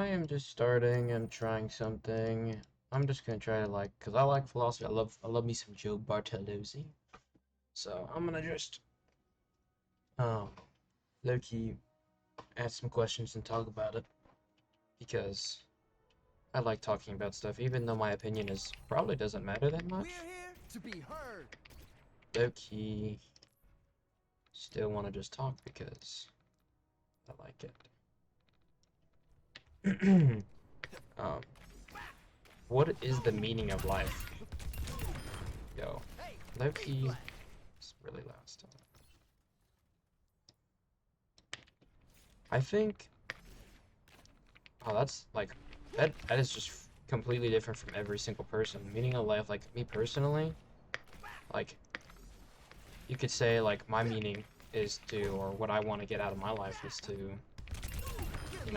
I am just starting and trying something. I'm just gonna try to cause I like philosophy. I love me some Joe Bartolozzi. So I'm gonna just um low key ask some questions and talk about it because I like talking about stuff, even though my opinion is probably doesn't matter that much. We're here to be heard. Low key, still want to just talk because I like it. um, what is the meaning of life? Yo, low key, it's really loud stuff. I think, oh, that's like, that is just completely different from every single person. Meaning of life, like me personally, like, you could say, like, my meaning is to, or what I want to get out of my life is to,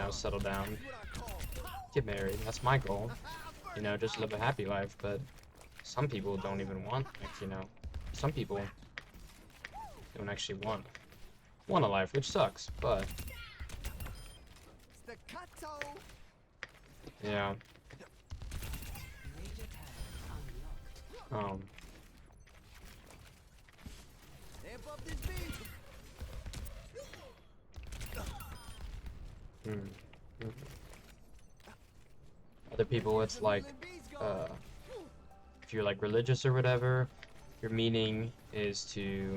settle down, get married. That's my goal. Just live a happy life, but some people don't even want, some people don't actually want a life, which sucks, but, yeah, um, hmm. Other people, it's like, uh, if you're like religious or whatever, your meaning is to,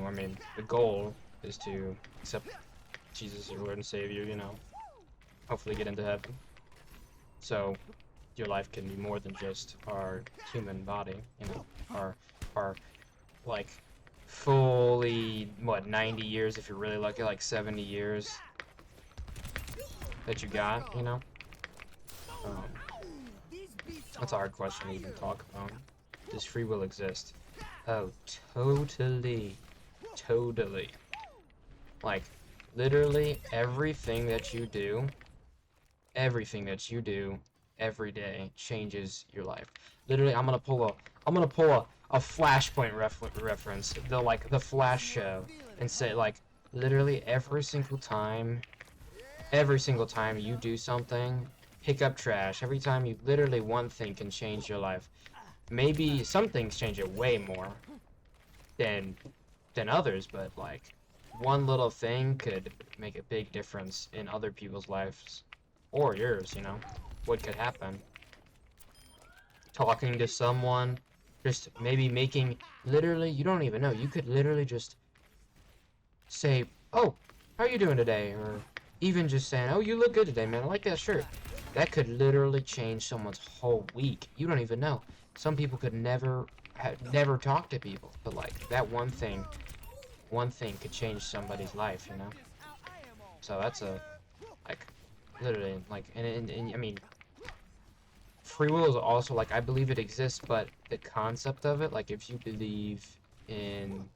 the goal is to accept Jesus as your Lord and Savior, hopefully get into heaven. So your life can be more than just our human body, our like fully, 90 years if you're really lucky, like 70 years that you got, Um, that's a hard question to even talk about. Does free will exist? Oh, totally. Totally. Like, literally everything that you do every day changes your life. Literally, I'm gonna pull a Flashpoint reference, the Flash show, and say, like, literally every single time you do something, pick up trash, every time you, literally one thing can change your life. Maybe some things change it way more than others, but like one little thing could make a big difference in other people's lives or yours, what could happen. Talking to someone, just maybe making, literally, you don't even know, you could literally just say, "Oh, how are you doing today?" Or even just saying, "Oh, you look good today, man. I like that shirt." That could literally change someone's whole week. You don't even know. Some people could never talk to people, but like that one thing could change somebody's life. So that's like literally like and free will is also, like, I believe it exists, but the concept of it, like, if you believe in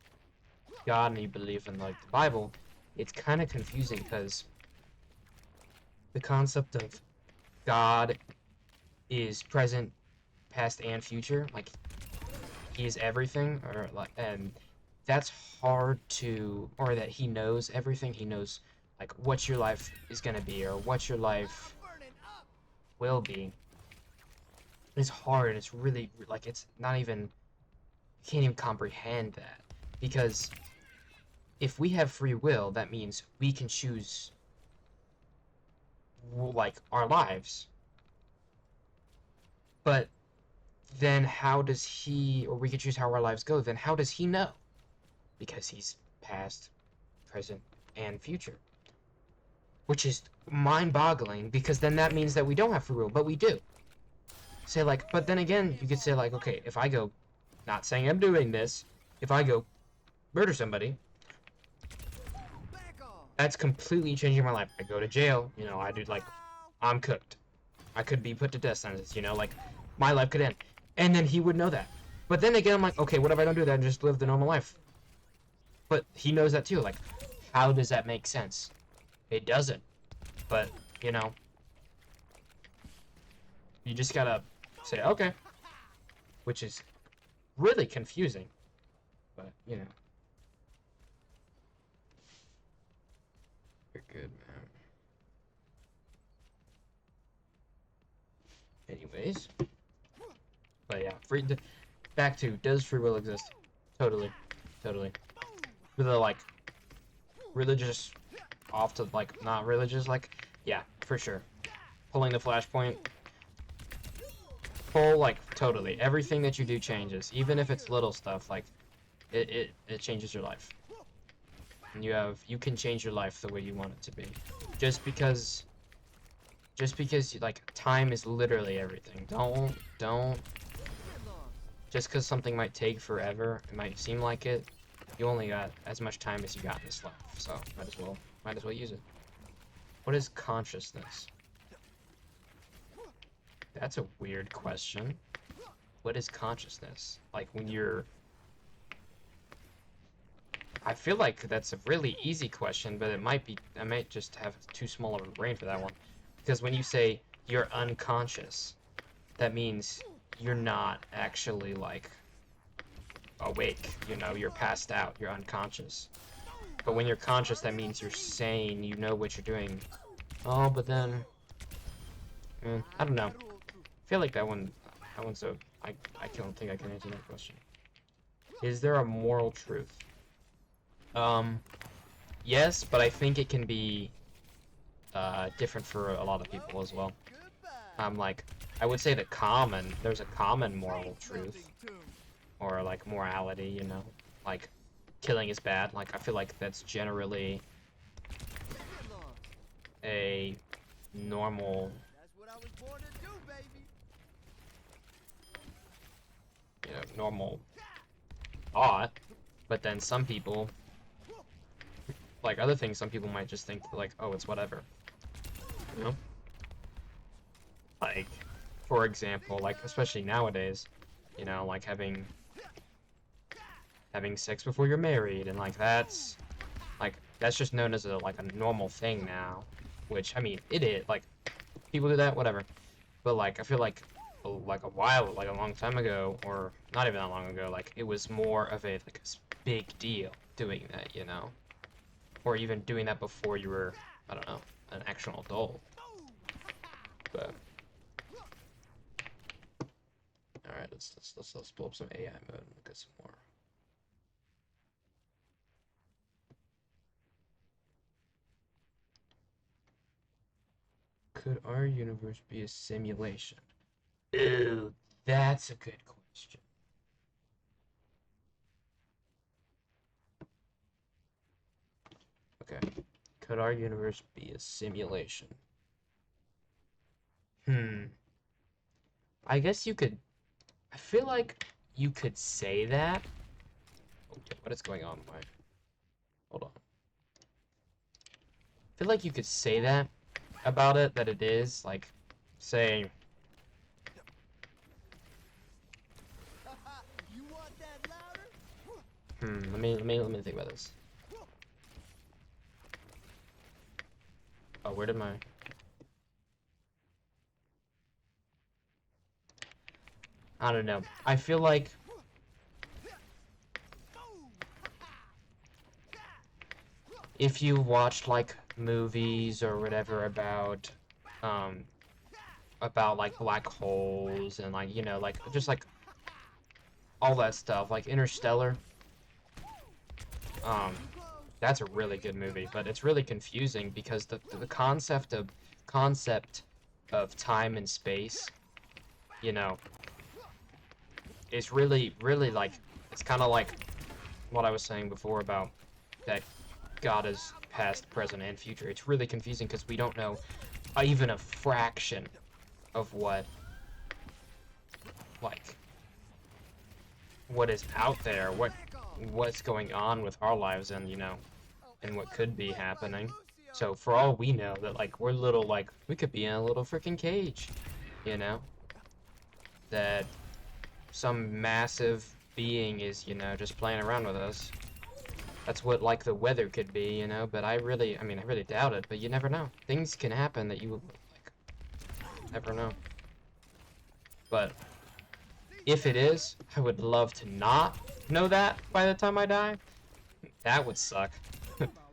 God and you believe in, like, the Bible, it's kind of confusing because the concept of God is present, past, and future. Like, he is everything, or like, and that's hard to, or that he knows everything. He knows, like, what your life is gonna be, or what your life will be. It's hard, and it's really, like, it's not even, you can't even comprehend that. Because if we have free will, that means we can choose, like, our lives. But then how does he, or we can choose how our lives go, then how does he know? Because he's past, present, and future. Which is mind-boggling, because then that means that we don't have free will, but we do. Say, like, but then again, you could say, like, okay, if I go, not saying I'm doing this, if I go murder somebody, that's completely changing my life. I go to jail, I do, like, I'm cooked. I could be put to death sentence, like, my life could end. And then he would know that. But then again, I'm like, okay, what if I don't do that and just live the normal life? But he knows that too. Like, how does that make sense? It doesn't. But, you just gotta say, okay. Which is really confusing. But, you're good, man. Anyways. But yeah, back to, does free will exist? Totally. Totally. For the, like, religious off to, like, not religious, like, yeah, for sure. Pulling the flashpoint. Pull, like, totally. Everything that you do changes. Even if it's little stuff, like, it changes your life. And you can change your life the way you want it to be. Just because, like, time is literally everything. Don't, just because something might take forever, it might seem like it, you only got as much time as you got in this life, so might as well use it. What is consciousness? That's a weird question. What is consciousness? Like, when you're... I feel like that's a really easy question, but I might just have too small of a brain for that one. Because when you say you're unconscious, that means you're not actually, like, awake, you know, you're passed out, you're unconscious. But when you're conscious, that means you're sane, you know what you're doing. Oh, but then... I don't know. I feel like that one's a... I don't think I can answer that question. Is there a moral truth? Yes, but I think it can be different for a lot of people as well. Like, I would say there's a common moral truth, or like morality, you know, like killing is bad. Like, I feel like that's generally a normal, you know, normal thought. But then some people, like other things, some people might just think like, oh, it's whatever, you know? Like, for example, like, especially nowadays, you know, like having sex before you're married, and like that's just known as a normal thing now, which, I mean, it is, like, people do that, whatever. But like, I feel like a long time ago, or not even that long ago, like, it was more of a big deal doing that, you know? Or even doing that before you were, I don't know, an actual adult. But alright, let's pull up some AI mode and look at some more. Could our universe be a simulation? Ooh, that's a good question. Okay. Could our universe be a simulation? I guess you could... I feel like you could say that. Okay, what is going on? Hold on. I feel like you could say that about it, that it is, like, say... let me think about this. Oh, where did my... I don't know. I feel like... if you watched, like, movies or whatever about like, black holes and, like, you know, like, just, like, all that stuff, like Interstellar, that's a really good movie, but it's really confusing because the concept of time and space, you know, is really, really, like, it's kind of like what I was saying before about that God is past, present, and future. It's really confusing because we don't know even a fraction of what is out there, what's going on with our lives, and, you know, and what could be happening. So for all we know, that, like, we're little, like, we could be in a little freaking cage, you know, that some massive being is, you know, just playing around with us. That's what, like, the weather could be, you know, but I really doubt it, but you never know. Things can happen that you would, like, never know. But if it is, I would love to not know that by the time I die. That would suck.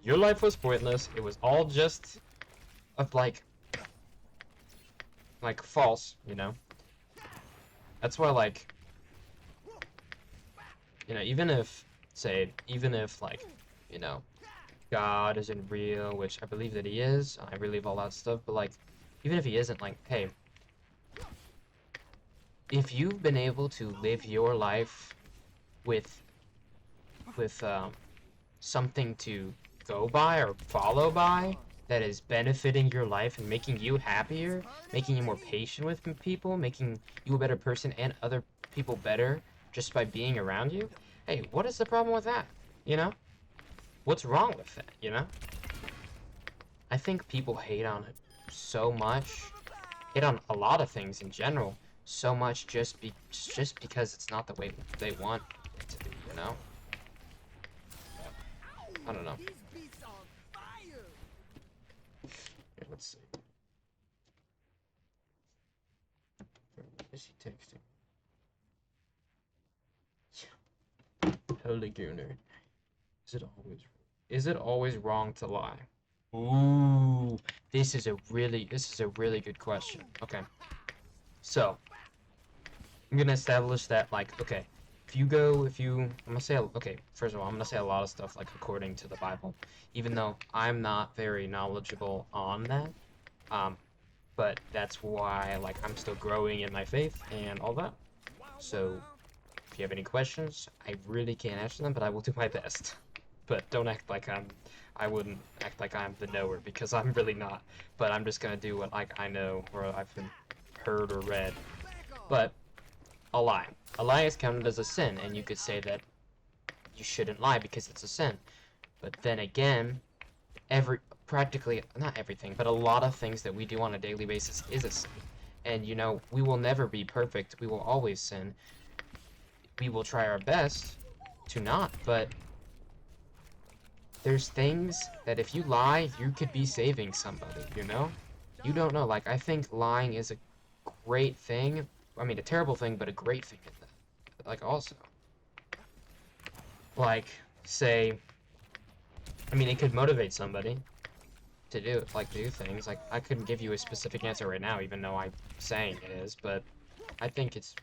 Your life was pointless. It was all just of, like, false, you know? That's why, like, you know, even if, like, you know, God isn't real, which I believe that he is, I believe all that stuff, but, like, even if he isn't, like, hey, if you've been able to live your life with, something to go by or follow by that is benefiting your life and making you happier, making you more patient with people, making you a better person and other people better just by being around you, hey, what is the problem with that? You know? What's wrong with that, you know? I think people hate on it so much, hate on a lot of things in general, so much just because it's not the way they want it to be, you know? I don't know. Here, let's see. Is he texting? Holy Gooner. Is it always wrong to lie? Ooh, this is a really good question. Okay. So, I'm gonna establish that, like, okay, I'm gonna say, okay, first of all, I'm gonna say a lot of stuff, like, according to the Bible, even though I'm not very knowledgeable on that, but that's why, like, I'm still growing in my faith and all that. So, if you have any questions, I really can't answer them, but I will do my best. But don't act like I wouldn't act like I'm the knower, because I'm really not. But I'm just gonna do what, like, I know, or I've been heard or read. But, a lie. A lie is counted as a sin, and you could say that you shouldn't lie because it's a sin. But then again, practically, not everything, but a lot of things that we do on a daily basis is a sin. And, you know, we will never be perfect. We will always sin. We will try our best to not, but there's things that if you lie, you could be saving somebody, you know? You don't know. Like, I think lying is a great thing. I mean, a terrible thing, but a great thing in that. Like, also. Like, say, I mean, it could motivate somebody to do things. Like, I couldn't give you a specific answer right now, even though I'm saying it is, but I think it's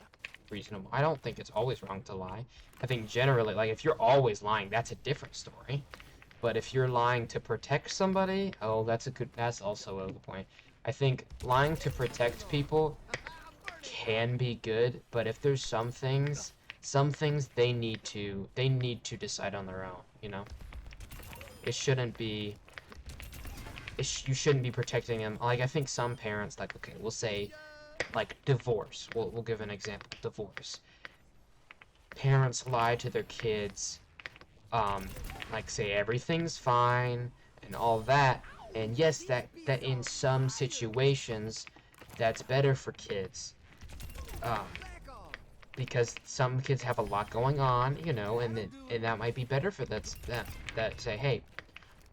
reasonable. I don't think it's always wrong to lie. I think generally, like, if you're always lying, that's a different story. But if you're lying to protect somebody, oh, that's also a good point. I think lying to protect people can be good, but if there's some things they need to decide on their own, you know? It shouldn't be, you shouldn't be protecting them. Like, I think some parents, like, okay, we'll say, like, divorce. We'll give an example. Divorce. Parents lie to their kids, like, say everything's fine and all that, and yes, that in some situations that's better for kids, because some kids have a lot going on, you know, and that might be better for that say, hey,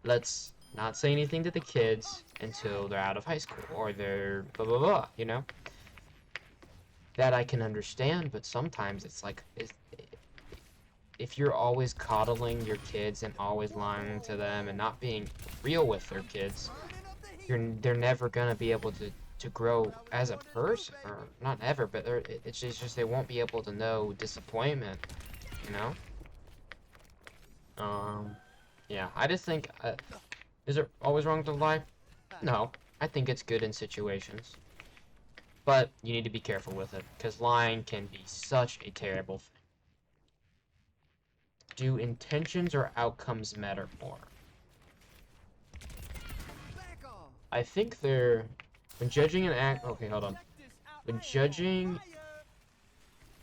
let's not say anything to the kids until they're out of high school or they're blah blah blah, you know. That I can understand, but sometimes it's like, if you're always coddling your kids and always lying to them and not being real with their kids, they're never gonna be able to grow as a person, or not ever, but it's just they won't be able to know disappointment, you know. Yeah, I just think, is it always wrong to lie? No, I think it's good in situations, but you need to be careful with it, because lying can be such a terrible thing. Do intentions or outcomes matter more? I think when judging okay, hold on. When judging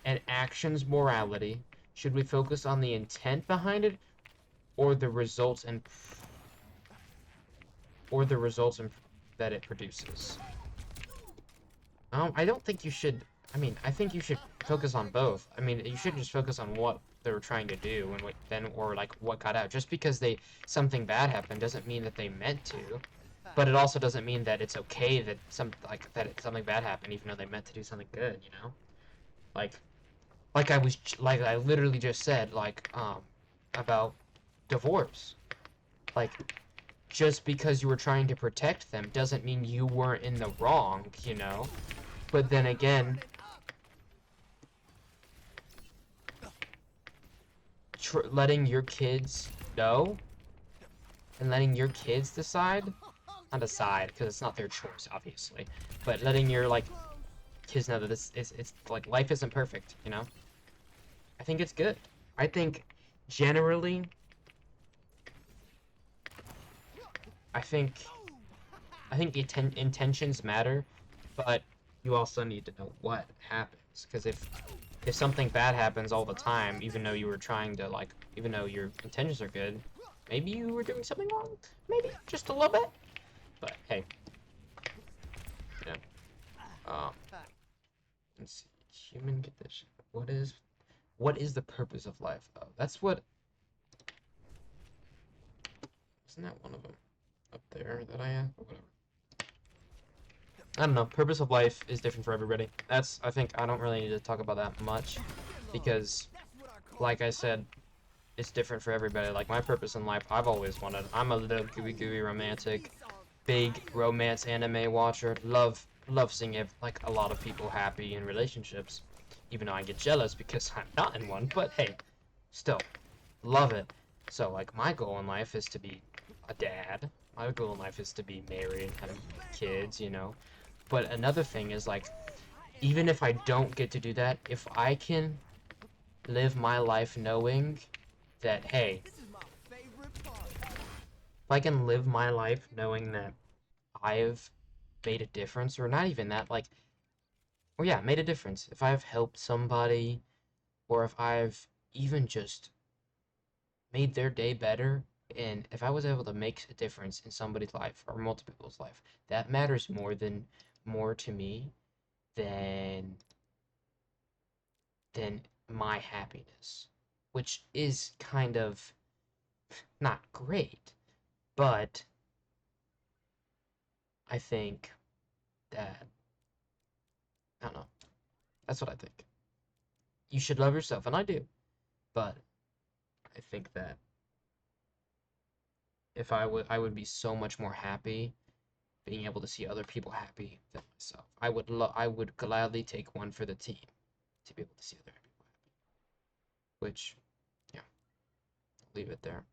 an action's morality, should we focus on the intent behind it, or the results that it produces? I don't think you should. I mean, I think you should focus on both. I mean, you shouldn't just focus on what they were trying to do or like what got out. Just because something bad happened doesn't mean that they meant to. But it also doesn't mean that it's okay that something bad happened, even though they meant to do something good, you know? Like I literally just said, like, about divorce. Like, just because you were trying to protect them doesn't mean you weren't in the wrong, you know? But then again, letting your kids know and letting your kids decide, not decide because it's not their choice obviously, but letting your like kids know that this is it's like life isn't perfect, you know. I think it's good. I think generally, I think intentions matter, but you also need to know what happens. Because if something bad happens all the time, even though you were trying to like, even though your intentions are good, maybe you were doing something wrong. Maybe just a little bit. But hey, yeah. Um, let's see. Human condition. What is the purpose of life? Oh, that's what. Isn't that one of them up there that I have? Whatever. I don't know. Purpose of life is different for everybody. I think I don't really need to talk about that much because, like I said, it's different for everybody. Like my purpose in life, I'm a little gooey romantic, big romance anime watcher. Love seeing like a lot of people happy in relationships, even though I get jealous because I'm not in one. But hey, still love it. So like my goal in life is to be a dad. My goal in life is to be married and have kids, you know. But another thing is like, even if I don't get to do that, if I can live my life knowing that, hey, if I can live my life knowing that I've made a difference, or not even that, like, or yeah, made a difference. If I've helped somebody, or if I've even just made their day better, and if I was able to make a difference in somebody's life or multiple people's life, that matters more to me than my happiness, which is kind of not great, but I think that, I don't know, that's what I think. You should love yourself, and I do, but I think that if I would be so much more happy being able to see other people happy than myself. I would gladly take one for the team to be able to see other people happy, which, yeah, I'll leave it there.